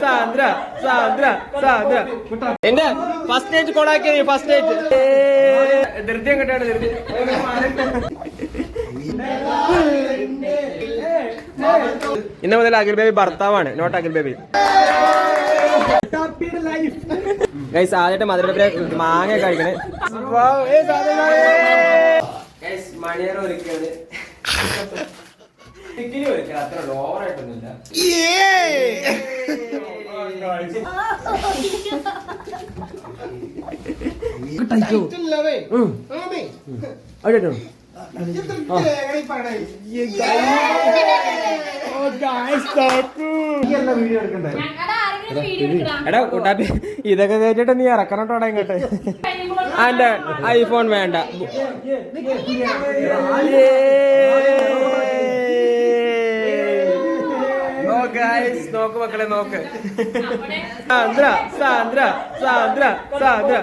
സാന്ദ്ര സാന്ദ്ര സാന്ദ്ര എന്റെ first night കൊളാക്കി first night ധൃതി എങ്ങോട്ടാണ് ധൃതി ഇന്ന് മുതൽ അഖിൽ ബേബി ഭർത്താവാണ് നോട്ട് അഖിൽ ബേബി ഗൈസ് ആദ്യമായിട്ട് മധുരപ്പുര മാങ്ങ കഴിക്കണേ മണിയറ ഒരുക്കുന്നത് അത്ര ഓവറായിട്ടൊന്നുമില്ല എടാ കൂട്ടാപ്പി ഇതൊക്കെ കേട്ടിട്ട് നീ ഇറക്കണോട്ടോടാ ഇങ്ങോട്ട് എന്റെ ഐഫോൺ വേണ്ട നോക്ക് മക്കളെ നോക്ക് സാന്ദ്ര സാന്ദ്ര സാന്ദ്ര സാന്ദ്ര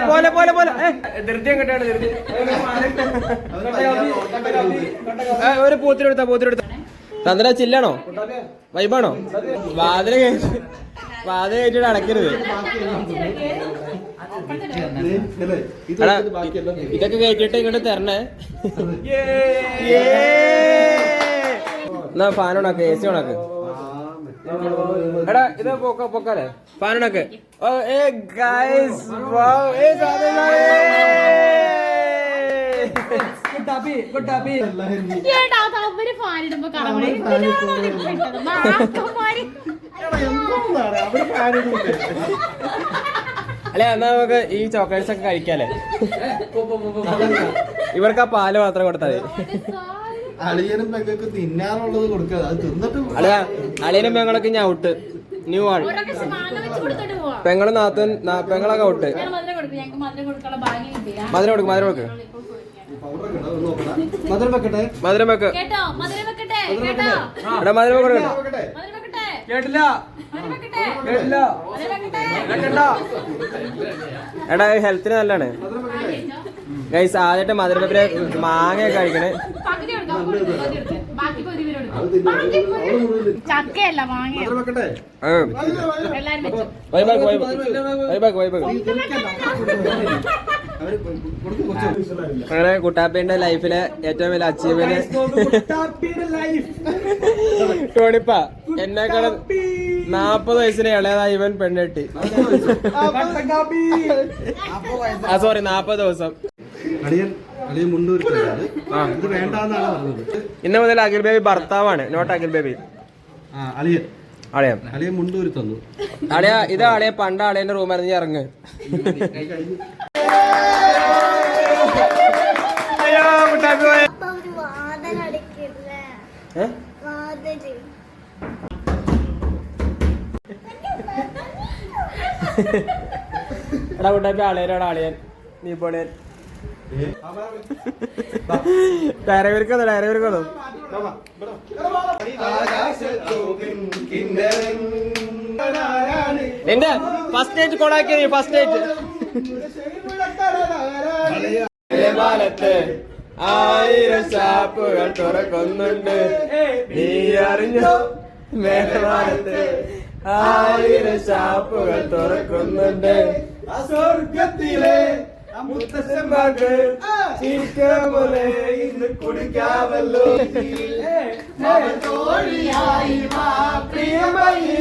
പോലെ പോലെ പോലെ ധൃതി എങ്ങോട്ടാണ് ധൃതി ഒരു പൂത്തിനെടുത്താ പൂത്തിനെടുത്ത സാന്ദ്ര ചില്ലാണോ വൈബാണോ വാതില് കയറ്റിട്ട് അടക്കരുത് ഇതൊക്കെ കയറ്റിട്ട് ഇങ്ങോട്ട് തരണേ എന്നാ ഫാൻ ഉണക്ക് എ സി ഉണക്ക് എടാ ഇത് പൊക്കാലേ ഫാൻ ഉണക്ക് അല്ലെ എന്നാ നമുക്ക് ഈ ചോക്ലേറ്റ്സ് ഒക്കെ കഴിക്കാല്ലേ ഇവർക്ക് ആ പാല് മാത്രം കൊടുത്താൽ അളിയനും പെങ്ങൾക്ക് തിന്നാനുള്ളത് കൊടുക്കുക അത് തിന്നിട്ട് അളിയനും പെങ്ങളൊക്കെ ഞാൻ ഔട്ട് ന്യൂ ആണ് പെങ്ങളും നാത്തൻ പെങ്ങളൊക്കെ ഔട്ട് മധുരം കൊടുക്ക് മധുരം കൊടുക്ക് മധുരം വെക്കട്ടെ മധുരം വെക്ക് എടാ മധുരം വെക്കട്ടെ കേട്ടില്ല കേട്ടില്ല എടാ ഹെൽത്തിന് നല്ലതാണ് ഗൈസ് ആദ്യമായിട്ട് മധുരപ്പുര മാങ്ങ കഴിക്കണേ ചക്കയല്ല മാങ്ങ അങ്ങനെ കുട്ടാപ്പിന്റെ ലൈഫിലെ ഏറ്റവും വലിയ അച്ചീവ്മെന്റ് ടോണിപ്പ എന്നെക്കാളും 40 വയസ്സിന് ഇളയതായി ഇവൻ പെണ്ണെട്ടി സോറി 40 ദിവസം ഇന്ന് മുതൽ അഖിൽ ബേബി ഭർത്താവാണ് നോട്ട് അഖിൽ ബേബി അളിയ മുണ്ടൂരി തന്നു അളിയ ഇത് അളിയ പണ്ട് അളിയന്റെ റൂമായിരുന്നു ഇറങ്ങ് എടാ കുട്ടാപ്പി അളിയനോട് അളിയൻ നീ പൊളിയൻ ഡയറവർക്കോ ഡയറവർക്കോ എന്റെ ഫസ്റ്റ് നൈറ്റ് കൊളാക്കി ഫസ്റ്റ് നൈറ്റ് കാലത്ത് 1000 ഷാപ്പുകൾ തുറക്കുന്നുണ്ട് നീ അറിഞ്ഞോ മേഘമാലത്ത് 1000 ഷാപ്പുകൾ തുറക്കുന്നുണ്ട് സ്വർഗത്തിലെ മുത്തശ്ശന്മാർക്ക് പോലെ ഇന്ന് കുടിക്കാമല്ലോ പ്രിയമായി